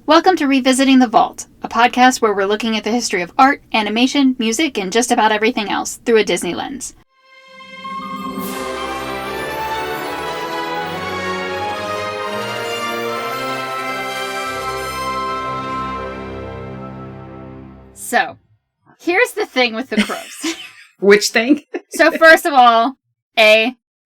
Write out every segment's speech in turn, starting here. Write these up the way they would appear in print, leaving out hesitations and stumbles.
Welcome to Revisiting the Vault, a podcast where we're looking at the history of art, animation, music, and just about everything else through a Disney lens. So, here's the thing with the crows. Which thing? So first of all,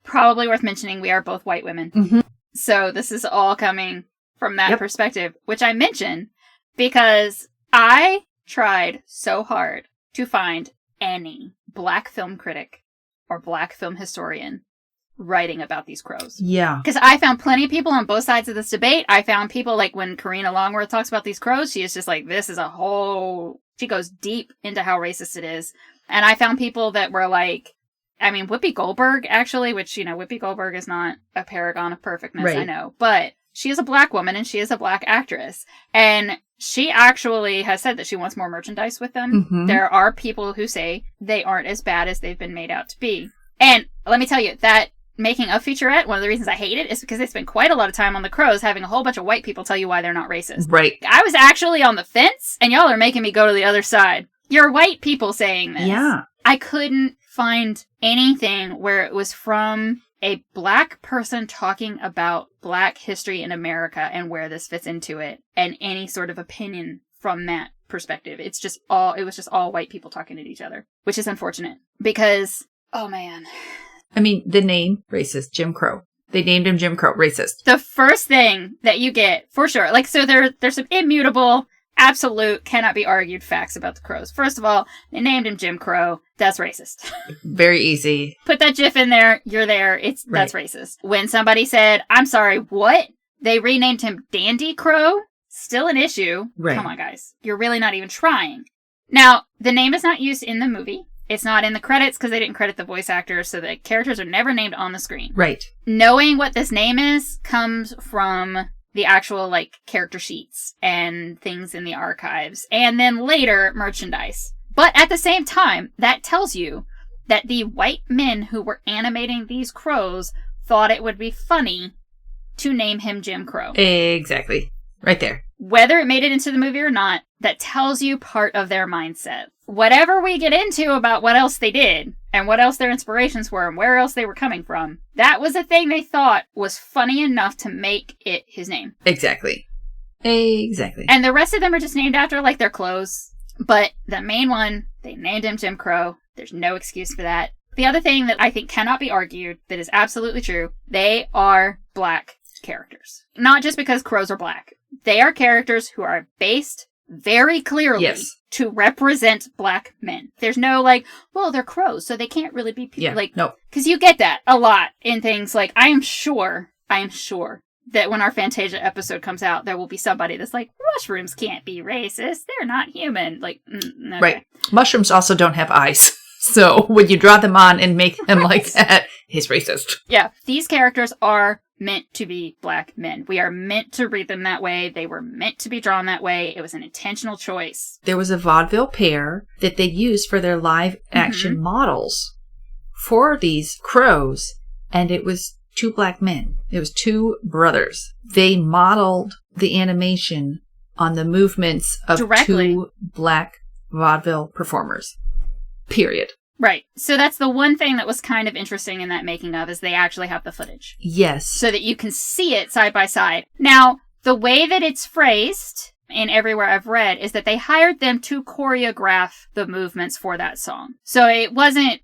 probably worth mentioning, we are both white women. Mm-hmm. So this is all coming from that perspective, which I mention because I tried so hard to find any black film critic or black film historian writing about these crows. Yeah. Because I found plenty of people on both sides of this debate. I found people like when Karina Longworth talks about these crows, she is just like, this is a whole... She goes deep into how racist it is. And I found people that were like, I mean, Whoopi Goldberg, actually, which, you know, Whoopi Goldberg is not a paragon of perfectness, right. I know. But she is a black woman and she is a black actress. And she actually has said that she wants more merchandise with them. Mm-hmm. There are people who say they aren't as bad as they've been made out to be. And let me tell you, that making a featurette, one of the reasons I hate it is because they spend quite a lot of time on the crows having a whole bunch of white people tell you why they're not racist. Right. I was actually on the fence, and y'all are making me go to the other side. You're white people saying this. Yeah. I couldn't find anything where it was from a black person talking about black history in America and where this fits into it, and any sort of opinion from that perspective. It was just all white people talking to each other, which is unfortunate because, oh man. I mean, the name, racist, Jim Crow. They named him Jim Crow, racist. The first thing that you get, for sure, like, so there's some immutable, absolute, cannot be argued facts about the crows. First of all, they named him Jim Crow. That's racist. Very easy. Put that GIF in there, you're there, that's racist. When somebody said, I'm sorry, what? They renamed him Dandy Crow? Still an issue. Right. Come on, guys. You're really not even trying. Now, the name is not used in the movie. It's not in the credits because they didn't credit the voice actors, so the characters are never named on the screen. Right. Knowing what this name is comes from the actual, like, character sheets and things in the archives, and then later, merchandise. But at the same time, that tells you that the white men who were animating these crows thought it would be funny to name him Jim Crow. Exactly. Right there. Whether it made it into the movie or not, that tells you part of their mindset. Whatever we get into about what else they did, and what else their inspirations were, and where else they were coming from, that was a thing they thought was funny enough to make it his name. Exactly. Exactly. And the rest of them are just named after, like, their clothes. But the main one, they named him Jim Crow. There's no excuse for that. The other thing that I think cannot be argued, that is absolutely true, they are black characters. Not just because crows are black. They are characters who are based very clearly to represent black men. There's no, like, well, they're crows, so they can't really be people. Like, no. Because you get that a lot in things like, I am sure that when our Fantasia episode comes out, there will be somebody that's like, mushrooms can't be racist. They're not human. Like, okay. Right. Mushrooms also don't have eyes. So when you draw them on and make them like that, he's racist. Yeah. These characters are meant to be black men. We are meant to read them that way. They were meant to be drawn that way. It was an intentional choice. There was a vaudeville pair that they used for their live action models for these crows, and it was two black men. It was two brothers. They modeled the animation on the movements of two black vaudeville performers. Period. Right. So that's the one thing that was kind of interesting in that making of, is they actually have the footage. Yes. So that you can see it side by side. Now, the way that it's phrased in everywhere I've read is that they hired them to choreograph the movements for that song. So it wasn't,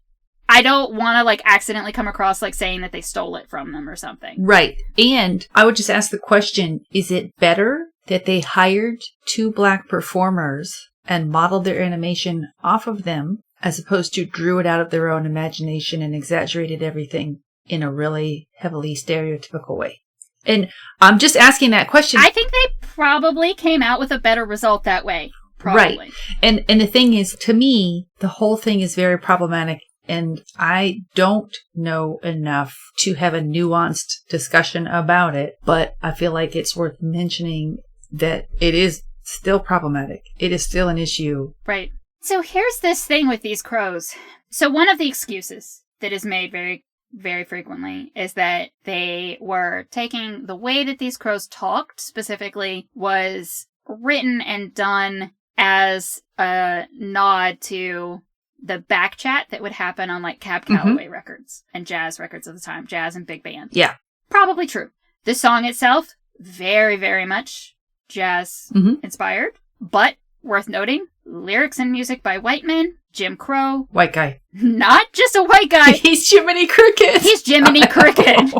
I don't want to, like, accidentally come across like saying that they stole it from them or something. Right. And I would just ask the question, is it better that they hired two black performers and modeled their animation off of them, as opposed to drew it out of their own imagination and exaggerated everything in a really heavily stereotypical way? And I'm just asking that question. I think they probably came out with a better result that way. Probably. Right. And the thing is, to me, the whole thing is very problematic, and I don't know enough to have a nuanced discussion about it, but I feel like it's worth mentioning that it is still problematic. It is still an issue. Right. So here's this thing with these crows. So one of the excuses that is made very, very frequently is that they were taking the way that these crows talked specifically was written and done as a nod to the back chat that would happen on like Cab Calloway records and jazz records of the time, jazz and big band. Yeah. Probably true. The song itself, very, very much jazz inspired, but worth noting, lyrics and music by white men, Jim Crow. White guy. Not just a white guy. He's Jiminy Cricket. He's Jiminy Cricket.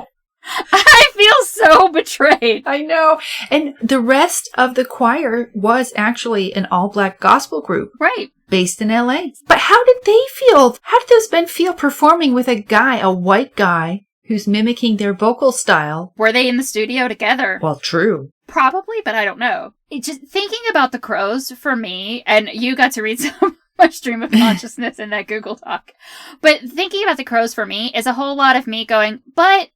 I feel so betrayed. I know. And the rest of the choir was actually an all-black gospel group. Right. Based in L.A. But how did they feel? How did those men feel performing with a white guy, who's mimicking their vocal style? Were they in the studio together? Well, true. Probably, but I don't know. Just thinking about the Crows for me, and you got to read some my stream of consciousness in that Google Doc. But thinking about the Crows for me is a whole lot of me going, but,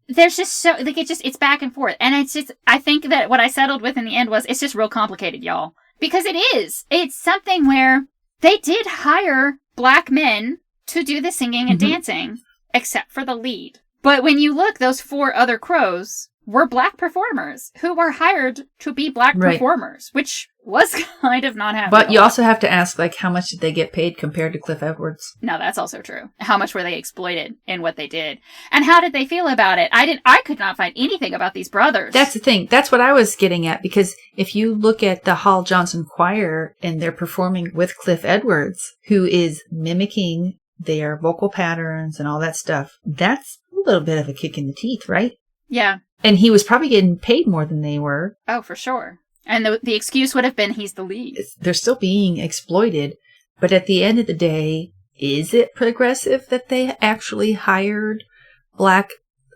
there's just so, like, it's back and forth. And it's just, I think that what I settled with in the end was, it's just real complicated, y'all. Because it is. It's something where they did hire black men to do the singing and dancing, except for the lead. But when you look, those 4 other Crows were black performers who were hired to be black performers, which was kind of not happening. But you also have to ask, like, how much did they get paid compared to Cliff Edwards? No, that's also true. How much were they exploited in what they did? And how did they feel about it? I could not find anything about these brothers. That's the thing. That's what I was getting at, because if you look at the Hall Johnson Choir and they're performing with Cliff Edwards, who is mimicking their vocal patterns and all that stuff, that's a little bit of a kick in the teeth, right? Yeah. And he was probably getting paid more than they were. Oh, for sure. And the excuse would have been he's the lead. They're still being exploited. But at the end of the day, is it progressive that they actually hired black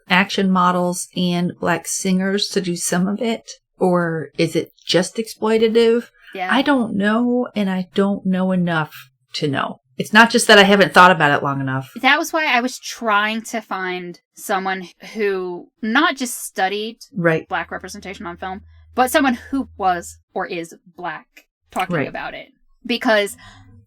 action models and black singers to do some of it? Or is it just exploitative? Yeah. I don't know, and I don't know enough to know. It's not just that I haven't thought about it long enough. That was why I was trying to find someone who not just studied black representation on film, but someone who was or is black talking about it. Because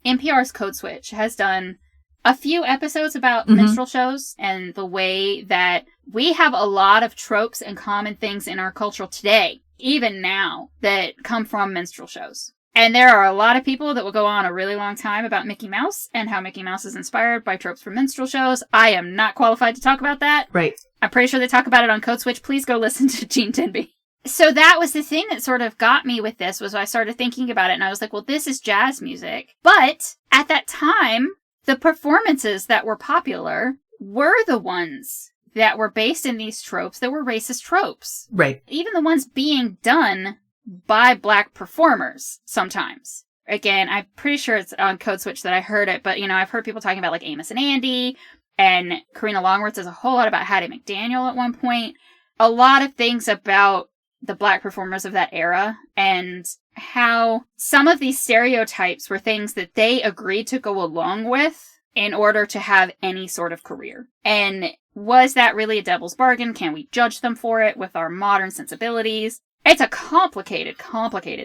NPR's Code Switch has done a few episodes about minstrel shows and the way that we have a lot of tropes and common things in our culture today, even now, that come from minstrel shows. And there are a lot of people that will go on a really long time about Mickey Mouse and how Mickey Mouse is inspired by tropes from minstrel shows. I am not qualified to talk about that. Right. I'm pretty sure they talk about it on Code Switch. Please go listen to Gene Denby. So that was the thing that sort of got me with this, was I started thinking about it and I was like, well, this is jazz music. But at that time, the performances that were popular were the ones that were based in these tropes that were racist tropes. Right. Even the ones being done by black performers sometimes. Again, I'm pretty sure it's on Code Switch that I heard it, but, you know, I've heard people talking about like Amos and Andy, and Karina Longworth does a whole lot about Hattie McDaniel at one point. A lot of things about the black performers of that era and how some of these stereotypes were things that they agreed to go along with in order to have any sort of career. And was that really a devil's bargain? Can we judge them for it with our modern sensibilities? It's a complicated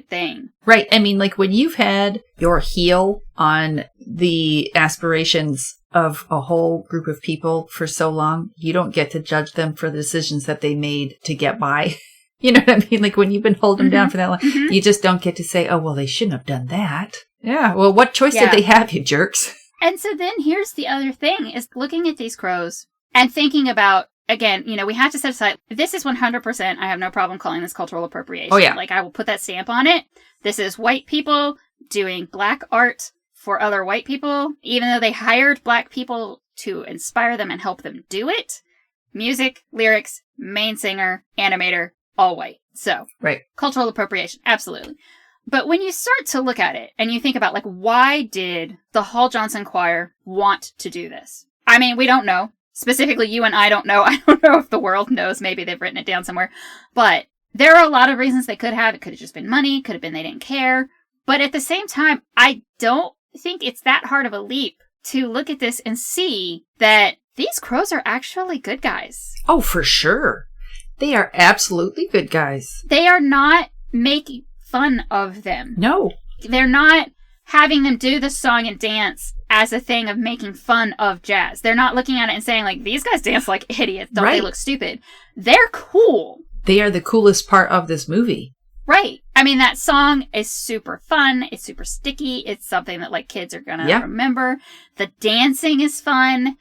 thing. Right. I mean, like when you've had your heel on the aspirations of a whole group of people for so long, you don't get to judge them for the decisions that they made to get by. You know what I mean? Like when you've been holding them down for that long, you just don't get to say, oh, well, they shouldn't have done that. Yeah. Well, what choice did they have, you jerks? And so then here's the other thing, is looking at these Crows and thinking about, again, you know, we have to set aside, this is 100%, I have no problem calling this cultural appropriation. Oh, yeah. Like, I will put that stamp on it. This is white people doing black art for other white people, even though they hired black people to inspire them and help them do it. Music, lyrics, main singer, animator, all white. So, cultural appropriation, absolutely. But when you start to look at it and you think about, like, why did the Hall Johnson Choir want to do this? I mean, we don't know. Specifically, you and I don't know. I don't know if the world knows. Maybe they've written it down somewhere. But there are a lot of reasons they could have. It could have just been money. Could have been they didn't care. But at the same time, I don't think it's that hard of a leap to look at this and see that these Crows are actually good guys. Oh, for sure. They are absolutely good guys. They are not making fun of them. No. They're not having them do the song and dance as a thing of making fun of jazz. They're not looking at it and saying, like, these guys dance like idiots. Don't they look stupid? They're cool. They are the coolest part of this movie. Right. I mean, that song is super fun. It's super sticky. It's something that, like, kids are going to remember. The dancing is fun.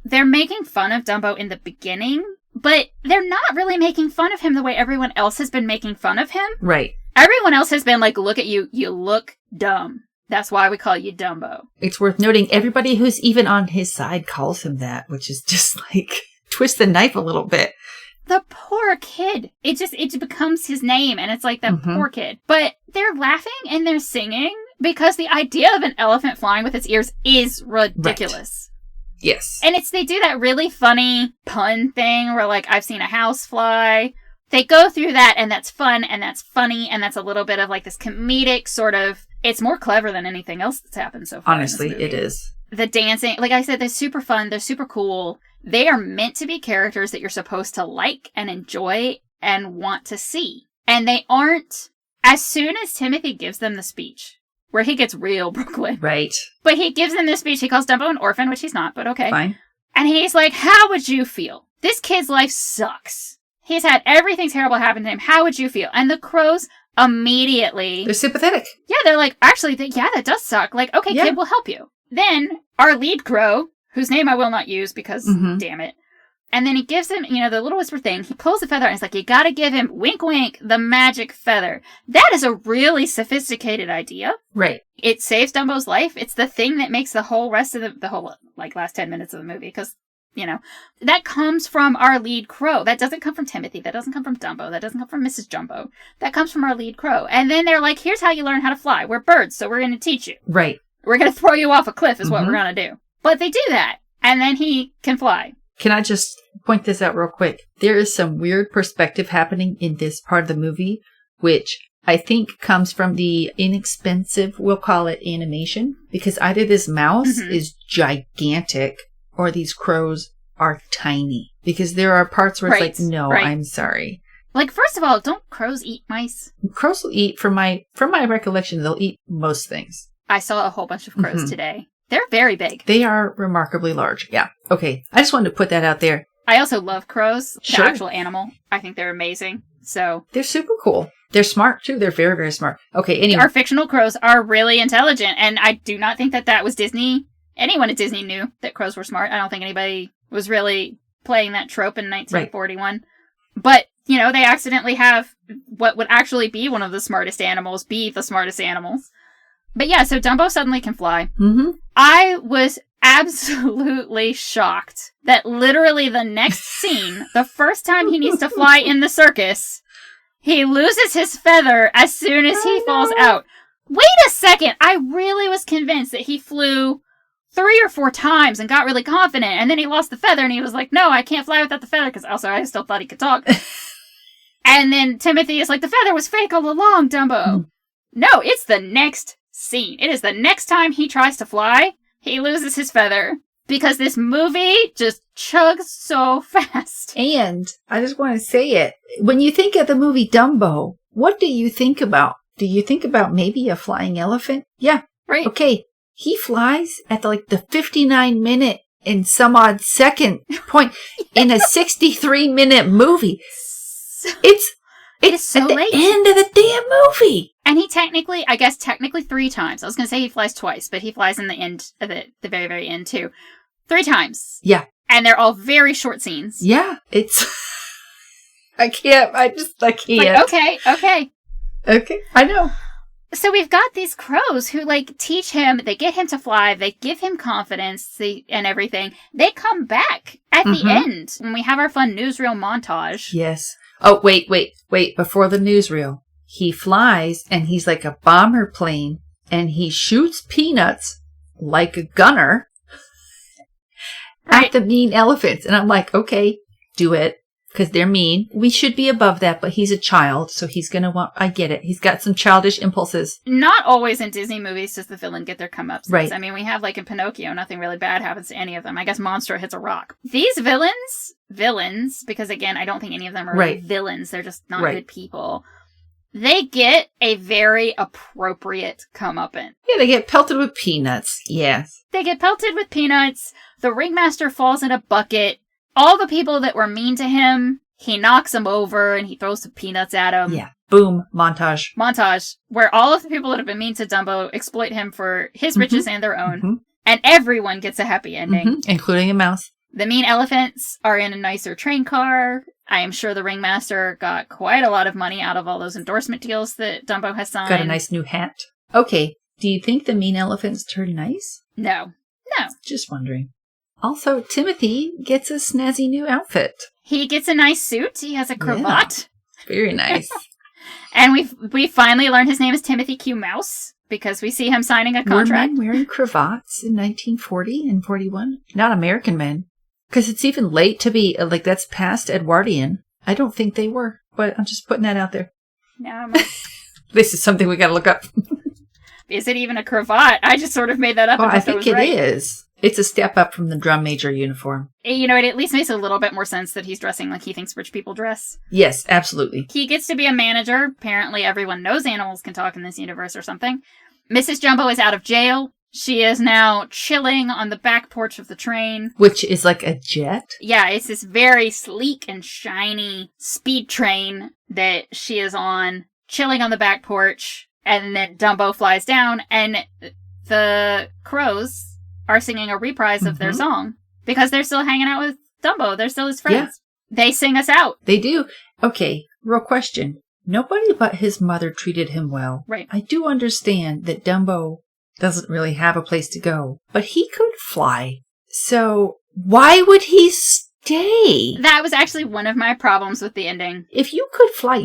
They're making fun of Dumbo in the beginning, but they're not really making fun of him the way everyone else has been making fun of him. Right. Everyone else has been like, look at you. You look dumb. That's why we call you Dumbo. It's worth noting everybody who's even on his side calls him that, which is just like twist the knife a little bit. The poor kid. It becomes his name, and it's like that poor kid. But they're laughing and they're singing because the idea of an elephant flying with its ears is ridiculous. Right. Yes. And they do that really funny pun thing where, like, I've seen a house fly. They go through that, and that's fun, and that's funny, and that's a little bit of, like, this comedic sort of... It's more clever than anything else that's happened so far. Honestly, it is. The dancing, like I said, they're super fun. They're super cool. They are meant to be characters that you're supposed to like and enjoy and want to see. And they aren't... As soon as Timothy gives them the speech, where he gets real Brooklyn. Right. But he gives them this speech. He calls Dumbo an orphan, which he's not, but okay. Fine. And he's like, how would you feel? This kid's life sucks. He's had everything terrible happen to him. How would you feel? And the crows immediately... They're sympathetic. Yeah, they're like, actually, that does suck. Like, okay, kid, we'll help you. Then our lead crow, whose name I will not use because, damn it. And then he gives him, the little whisper thing. He pulls the feather and he's like, you gotta give him, wink, wink, the magic feather. That is a really sophisticated idea. Right. It saves Dumbo's life. It's the thing that makes the whole rest of the whole, like, last 10 minutes of the movie. Because, that comes from our lead crow. That doesn't come from Timothy. That doesn't come from Dumbo. That doesn't come from Mrs. Jumbo. That comes from our lead crow. And then they're like, here's how you learn how to fly. We're birds, so we're going to teach you. Right. We're going to throw you off a cliff is what we're going to do. But they do that. And then he can fly. Can I just point this out real quick? There is some weird perspective happening in this part of the movie, which I think comes from the inexpensive, we'll call it animation, because either this mouse is gigantic or these crows are tiny. Because there are parts where it's like, no, I'm sorry. Like, first of all, don't crows eat mice? Crows will eat, from my recollection, they'll eat most things. I saw a whole bunch of crows today. They're very big. They are remarkably large. Yeah. Okay. I just wanted to put that out there. I also love crows, the actual animal. I think they're amazing. So they're super cool. They're smart, too. They're very, very smart. Okay, anyway. Our fictional crows are really intelligent, and I do not think that was Disney. Anyone at Disney knew that crows were smart. I don't think anybody was really playing that trope in 1941. Right. But, they accidentally have what would actually be one of the smartest animals be the smartest animals. But yeah, so Dumbo suddenly can fly. Mm-hmm. I was absolutely shocked that literally the next scene, the first time he needs to fly in the circus, he loses his feather as soon as he falls out. Wait a second! I really was convinced that he flew 3 or 4 times and got really confident, and then he lost the feather and he was like, no, I can't fly without the feather, because also I still thought he could talk. And then Timothy is like, the feather was fake all along, Dumbo. No, it's the next scene. It is the next time he tries to fly, he loses his feather. Because this movie just chugs so fast. And I just want to say it. When you think of the movie Dumbo, what do you think about? Do you think about maybe a flying elephant? Yeah. Right. Okay. He flies at the 59-minute and some odd second point in a 63-minute movie. It's so at the late. End of the damn movie. And he technically 3 times. I was going to say he flies twice, but he flies in the end of it, the very, very end too. 3 times. Yeah. And they're all very short scenes. Yeah. It's... I can't. Like, okay. Okay. I know. So we've got these crows who, teach him, they get him to fly, they give him confidence and everything. They come back at the end when we have our fun newsreel montage. Yes. Oh, wait. Before the newsreel, he flies and he's like a bomber plane and he shoots peanuts like a gunner at the mean elephants. And I'm like, okay, do it. Because they're mean. We should be above that, but he's a child, so he's going to want... I get it. He's got some childish impulses. Not always in Disney movies does the villain get their comeuppance. Right. I mean, we have, in Pinocchio, nothing really bad happens to any of them. I guess Monstro hits a rock. These villains, because again, I don't think any of them are really villains. They're just not good people. They get a very appropriate comeuppance. Yeah, they get pelted with peanuts. Yes. They get pelted with peanuts. The ringmaster falls in a bucket. All the people that were mean to him, he knocks them over and he throws some peanuts at them. Yeah. Boom. Montage. Montage, where all of the people that have been mean to Dumbo exploit him for his riches and their own. Mm-hmm. And everyone gets a happy ending. Mm-hmm. Including a mouse. The mean elephants are in a nicer train car. I am sure the ringmaster got quite a lot of money out of all those endorsement deals that Dumbo has signed. Got a nice new hat. Okay. Do you think the mean elephants turn nice? No. Just wondering. Also, Timothy gets a snazzy new outfit. He gets a nice suit. He has a cravat. Yeah. Very nice. And we finally learn his name is Timothy Q. Mouse because we see him signing a contract. Were men wearing cravats in 1940 and 41? Not American men. Because it's even late to be, like, that's past Edwardian. I don't think they were, but I'm just putting that out there. Yeah, this is something we got to look up. Is it even a cravat? I just sort of made that up. Well, I think it is. It's a step up from the drum major uniform. You know, it at least makes a little bit more sense that he's dressing like he thinks rich people dress. Yes, absolutely. He gets to be a manager. Apparently everyone knows animals can talk in this universe or something. Mrs. Jumbo is out of jail. She is now chilling on the back porch of the train. Which is like a jet? Yeah, it's this very sleek and shiny speed train that she is on, chilling on the back porch. And then Dumbo flies down, and the crows are singing a reprise of their song because they're still hanging out with Dumbo. They're still his friends. Yeah. They sing us out. They do. Okay, real question. Nobody but his mother treated him well. Right. I do understand that Dumbo doesn't really have a place to go, but he could fly. So why would he stay? That was actually one of my problems with the ending. If you could fly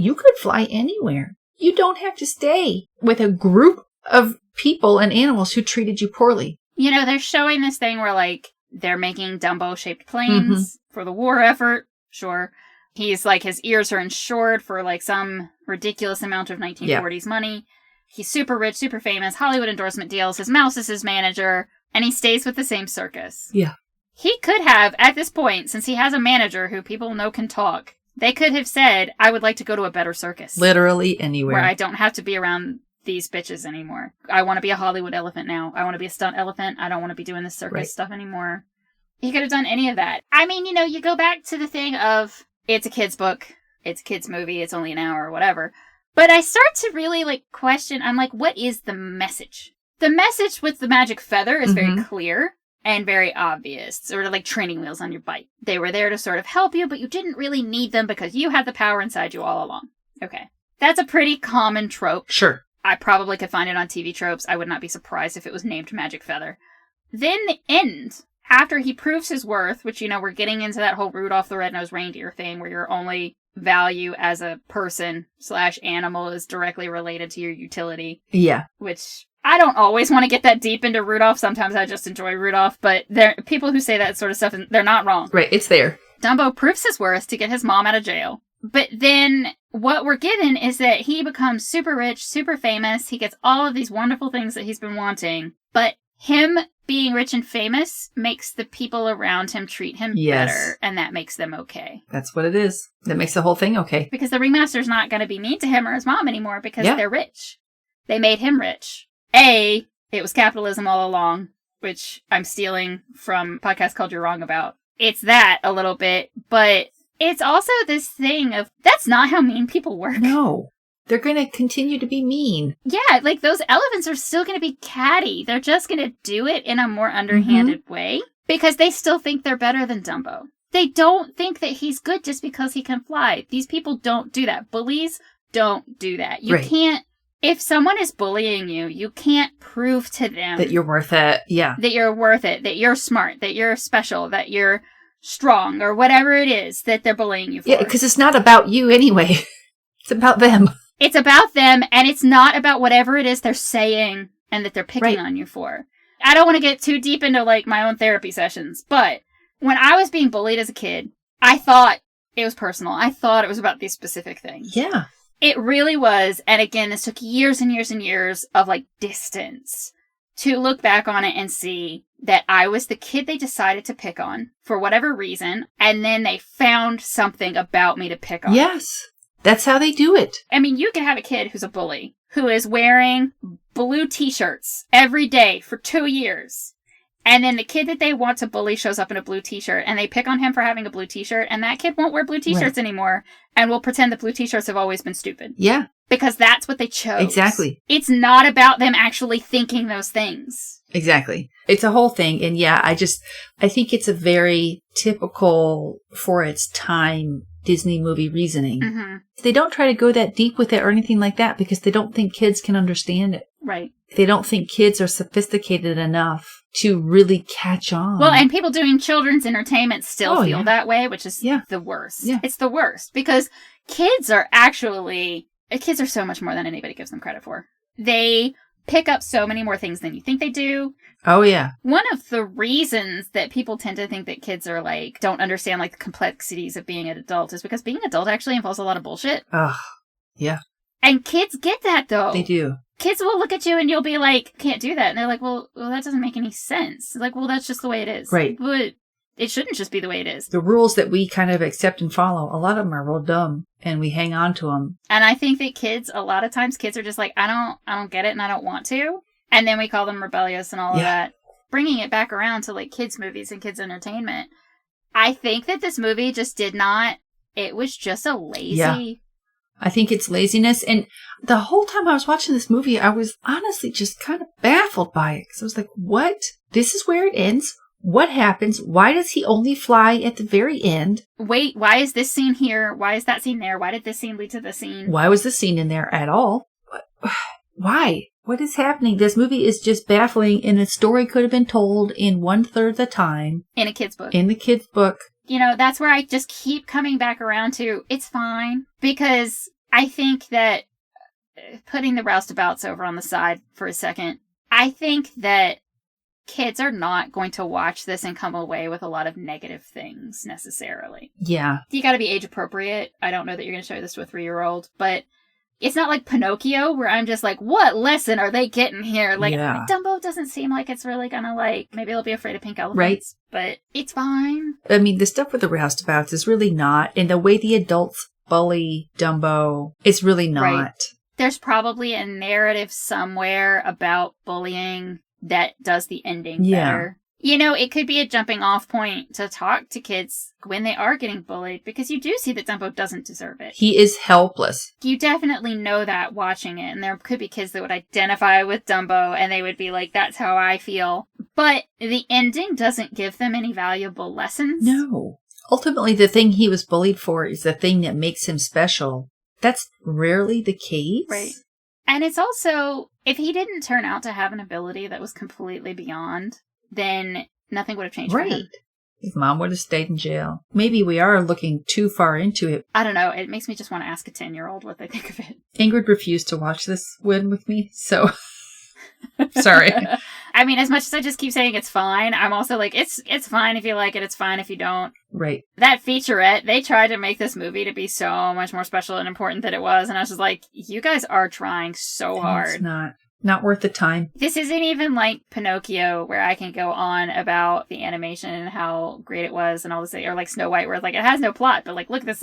anywhere. You don't have to stay with a group of people and animals who treated you poorly. You know, they're showing this thing where, like, they're making Dumbo-shaped planes for the war effort. Sure. He's, like, his ears are insured for, like, some ridiculous amount of 1940s money. He's super rich, super famous, Hollywood endorsement deals. His mouse is his manager, and he stays with the same circus. Yeah. He could have, at this point, since he has a manager who people know can talk, they could have said, I would like to go to a better circus. Literally anywhere. Where I don't have to be around these bitches anymore. I want to be a Hollywood elephant now. I want to be a stunt elephant. I don't want to be doing this circus stuff anymore. He could have done any of that. I mean, you know, you go back to the thing of, it's a kid's book, it's a kid's movie, it's only an hour or whatever. But I start to really, like, question, I'm like, what is the message? The message with the magic feather is very clear. And very obvious, sort of like training wheels on your bike. They were there to sort of help you, but you didn't really need them because you had the power inside you all along. Okay. That's a pretty common trope. Sure. I probably could find it on TV tropes. I would not be surprised if it was named Magic Feather. Then the end, after he proves his worth, which, you know, we're getting into that whole Rudolph the Red-Nosed Reindeer thing where your only value as a person/animal is directly related to your utility. Yeah. Which I don't always want to get that deep into Rudolph. Sometimes I just enjoy Rudolph, but there people who say that sort of stuff, they're not wrong. Right, it's there. Dumbo proves his worth to get his mom out of jail. But then what we're given is that he becomes super rich, super famous. He gets all of these wonderful things that he's been wanting. But him being rich and famous makes the people around him treat him better, and that makes them okay. That's what it is. That makes the whole thing okay. Because the ringmaster's not going to be mean to him or his mom anymore because they're rich. They made him rich. It was capitalism all along, which I'm stealing from a podcast called You're Wrong About. It's that a little bit, but it's also this thing of, that's not how mean people work. No. They're going to continue to be mean. Yeah, like those elephants are still going to be catty. They're just going to do it in a more underhanded way because they still think they're better than Dumbo. They don't think that he's good just because he can fly. These people don't do that. Bullies don't do that. You can't. If someone is bullying you, you can't prove to them that you're worth it. Yeah. That you're worth it, that you're smart, that you're special, that you're strong, or whatever it is that they're bullying you for. Yeah, because it's not about you anyway. It's about them. It's about them, and it's not about whatever it is they're saying and that they're picking on you for. I don't want to get too deep into, like, my own therapy sessions, but when I was being bullied as a kid, I thought it was personal. I thought it was about these specific things. Yeah. It really was. And again, this took years and years and years of, like, distance to look back on it and see that I was the kid they decided to pick on for whatever reason. And then they found something about me to pick on. Yes. That's how they do it. I mean, you can have a kid who's a bully, who is wearing blue t-shirts every day for 2 years. And then the kid that they want to bully shows up in a blue t-shirt, and they pick on him for having a blue t-shirt, and that kid won't wear blue t-shirts anymore, and will pretend that blue t-shirts have always been stupid. Yeah. Because that's what they chose. Exactly. It's not about them actually thinking those things. Exactly. It's a whole thing. And yeah, I think it's a very typical for its time Disney movie reasoning. Mm-hmm. They don't try to go that deep with it or anything like that because they don't think kids can understand it. Right. They don't think kids are sophisticated enough to really catch on. Well, and people doing children's entertainment still feel that way, which is the worst. Yeah. It's the worst because kids are so much more than anybody gives them credit for. They pick up so many more things than you think they do. Oh, yeah. One of the reasons that people tend to think that kids are don't understand the complexities of being an adult is because being an adult actually involves a lot of bullshit. Ugh. Yeah. And kids get that, though. They do. Kids will look at you and you'll be like, can't do that. And they're like, well, that doesn't make any sense. Like, well, that's just the way it is. Right. But it shouldn't just be the way it is. The rules that we kind of accept and follow, a lot of them are real dumb and we hang on to them. And I think that a lot of times kids are just like, I don't get it and I don't want to. And then we call them rebellious and all of that. Bringing it back around to kids movies and kids entertainment. I think that this movie just it was just a lazy. Yeah. I think it's laziness. And the whole time I was watching this movie, I was honestly just kind of baffled by it. Because I was like, what? This is where it ends? What happens? Why does he only fly at the very end? Wait, why is this scene here? Why is that scene there? Why did this scene lead to this scene? Why was this scene in there at all? Why? What is happening? This movie is just baffling, and the story could have been told in 1/3 the time. In a kid's book. In the kid's book. That's where I just keep coming back around to, it's fine. Because I think that, putting the roustabouts over on the side for a second, I think that kids are not going to watch this and come away with a lot of negative things necessarily. Yeah. You got to be age appropriate. I don't know that you're going to show this to a 3-year-old, but it's not like Pinocchio where I'm just like, what lesson are they getting here? Dumbo doesn't seem like it's really going to maybe they'll be afraid of pink elephants. Right. But it's fine. I mean, the stuff with the roustabouts is really not. And the way the adults bully Dumbo, it's really not. Right. There's probably a narrative somewhere about bullying that does the ending better. It could be a jumping off point to talk to kids when they are getting bullied, because you do see that Dumbo doesn't deserve it. He is helpless. You definitely know that watching it, and there could be kids that would identify with Dumbo, and they would be like, that's how I feel. But the ending doesn't give them any valuable lessons. No. Ultimately, the thing he was bullied for is the thing that makes him special. That's rarely the case. Right. And it's also, if he didn't turn out to have an ability that was completely beyond, then nothing would have changed for him. His mom would have stayed in jail. Maybe we are looking too far into it. I don't know. It makes me just want to ask a 10-year-old what they think of it. Ingrid refused to watch this one with me, so sorry. I mean, as much as I just keep saying it's fine, I'm also like, it's fine if you like it, it's fine if you don't. Right. That featurette, they tried to make this movie to be so much more special and important than it was, and I was just like, you guys are trying so hard. It's not worth the time. This isn't even like Pinocchio, where I can go on about the animation and how great it was and all this, or like Snow White, where it has no plot, but look at this,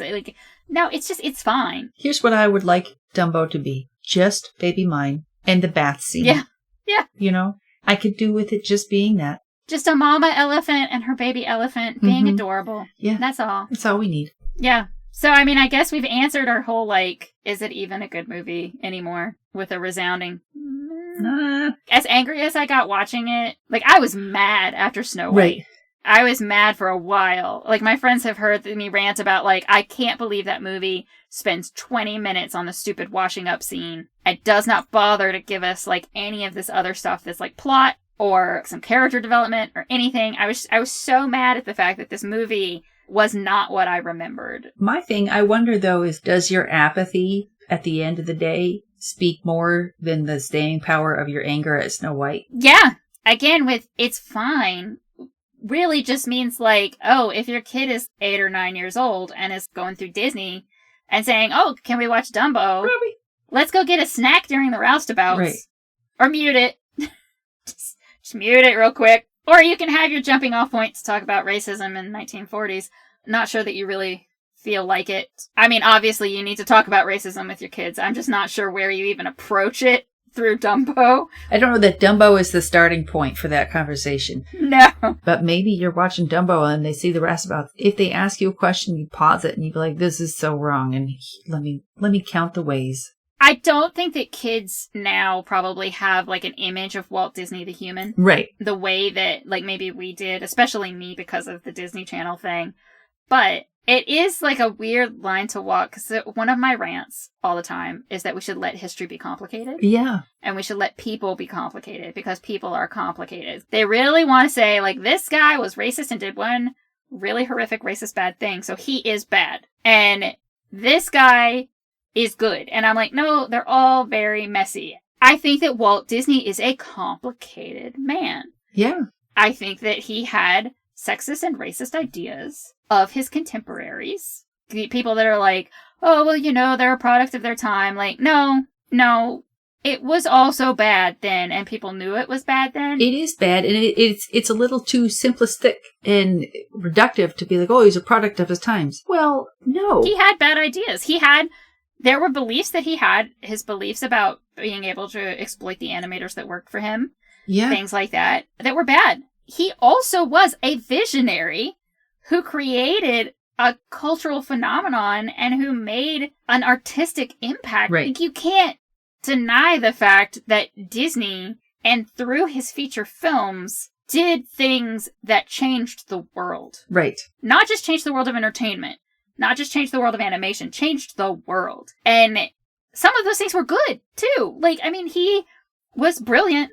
no, it's fine. Here's what I would like Dumbo to be. Just baby mine and the bath scene. Yeah. Yeah. I could do with it just being that. Just a mama elephant and her baby elephant being adorable. Yeah. That's all. That's all we need. Yeah. So, I mean, I guess we've answered our whole, is it even a good movie anymore? With a resounding... As angry as I got watching it, I was mad after Snow White. Right. I was mad for a while. My friends have heard me rant about, I can't believe that movie spends 20 minutes on the stupid washing up scene. It does not bother to give us, any of this other stuff that's, plot or some character development or anything. I was so mad at the fact that this movie was not what I remembered. My thing, I wonder, though, is does your apathy at the end of the day speak more than the staying power of your anger at Snow White? Yeah. Again, with it's fine really just means if your kid is 8 or 9 years old and is going through Disney and saying, oh, can we watch Dumbo? Probably. Let's go get a snack during the roustabouts. Right. Or mute it. just mute it real quick. Or you can have your jumping off point to talk about racism in the 1940s. Not sure that you really feel like it. I mean, obviously you need to talk about racism with your kids. I'm just not sure where you even approach it through Dumbo. I don't know that Dumbo is the starting point for that conversation. No. But maybe you're watching Dumbo and they see the rest about, if they ask you a question, you pause it and you be like, this is so wrong. And let me count the ways. I don't think that kids now probably have like an image of Walt Disney the human. Right. The way that like maybe we did, especially me because of the Disney Channel thing. But it is like a weird line to walk, because one of my rants all the time is that we should let history be complicated. Yeah. And we should let people be complicated, because people are complicated. They really want to say, like, this guy was racist and did one really horrific racist bad thing, so he is bad. And this guy is good. And I'm like, no, they're all very messy. I think that Walt Disney is a complicated man. Yeah. I think that he had sexist and racist ideas of his contemporaries. People that are like, oh, well, you know, they're a product of their time. Like, no, it was also bad then, and people knew it was bad then. It is bad, and it's a little too simplistic and reductive to be like, oh, he's a product of his times. Well, no. He had bad ideas. There were beliefs that he had, his beliefs about being able to exploit the animators that worked for him. Yeah. Things like that were bad. He also was a visionary who created a cultural phenomenon and who made an artistic impact. Right. Like, you can't deny the fact that Disney, and through his feature films, did things that changed the world. Right. Not just changed the world of entertainment, not just changed the world of animation, changed the world. And some of those things were good, too. Like, I mean, he was brilliant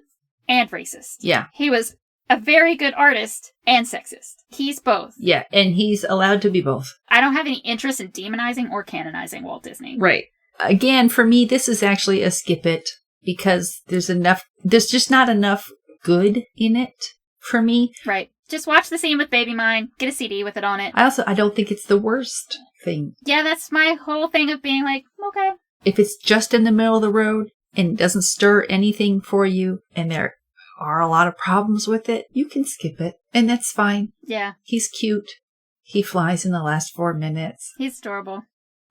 and racist. Yeah. He was a very good artist and sexist. He's both. Yeah, and he's allowed to be both. I don't have any interest in demonizing or canonizing Walt Disney. Right. Again, for me, this is actually a skip it, because there's just not enough good in it for me. Right. Just watch the scene with Baby Mine, get a CD with it on it. I don't think it's the worst thing. Yeah, that's my whole thing of being like, okay. If it's just in the middle of the road and it doesn't stir anything for you, and there are a lot of problems with it, you can skip it, and that's fine. Yeah. He's cute. He flies in the last 4 minutes. He's adorable.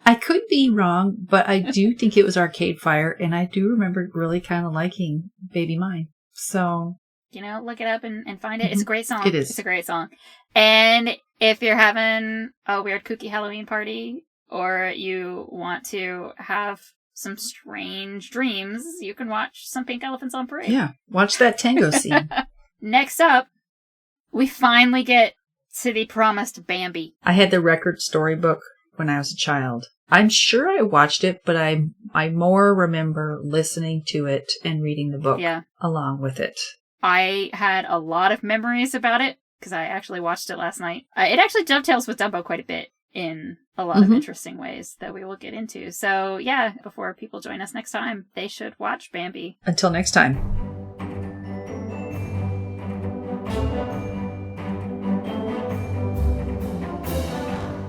I could be wrong, but I do think it was Arcade Fire, and I do remember really kind of liking Baby Mine. So, you know, look it up and find it. It's a great song. It is. It's a great song. And if you're having a weird kooky Halloween party, or you want to have some strange dreams, you can watch some Pink Elephants on Parade. Yeah, watch that tango scene. Next up, we finally get to the promised Bambi. I had the record storybook when I was a child. I'm sure I watched it, but I more remember listening to it and reading the book along with it. I had a lot of memories about it because I actually watched it last night. It actually dovetails with Dumbo quite a bit in a lot of interesting ways that we will get into. So yeah, before people join us next time, they should watch Bambi. Until next time.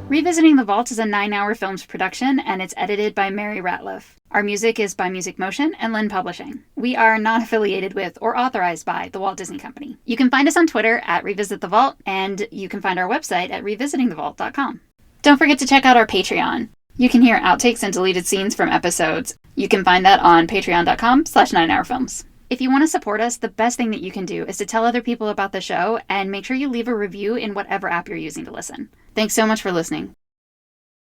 Revisiting the Vault is a 9-hour films production, and it's edited by Mary Ratliff. Our music is by Music Motion and Lynn Publishing. We are not affiliated with or authorized by the Walt Disney Company. You can find us on Twitter at Revisit the Vault, and you can find our website at revisitingthevault.com. Don't forget to check out our Patreon. You can hear outtakes and deleted scenes from episodes. You can find that on patreon.com/9hourfilms. If you want to support us, the best thing that you can do is to tell other people about the show and make sure you leave a review in whatever app you're using to listen. Thanks so much for listening.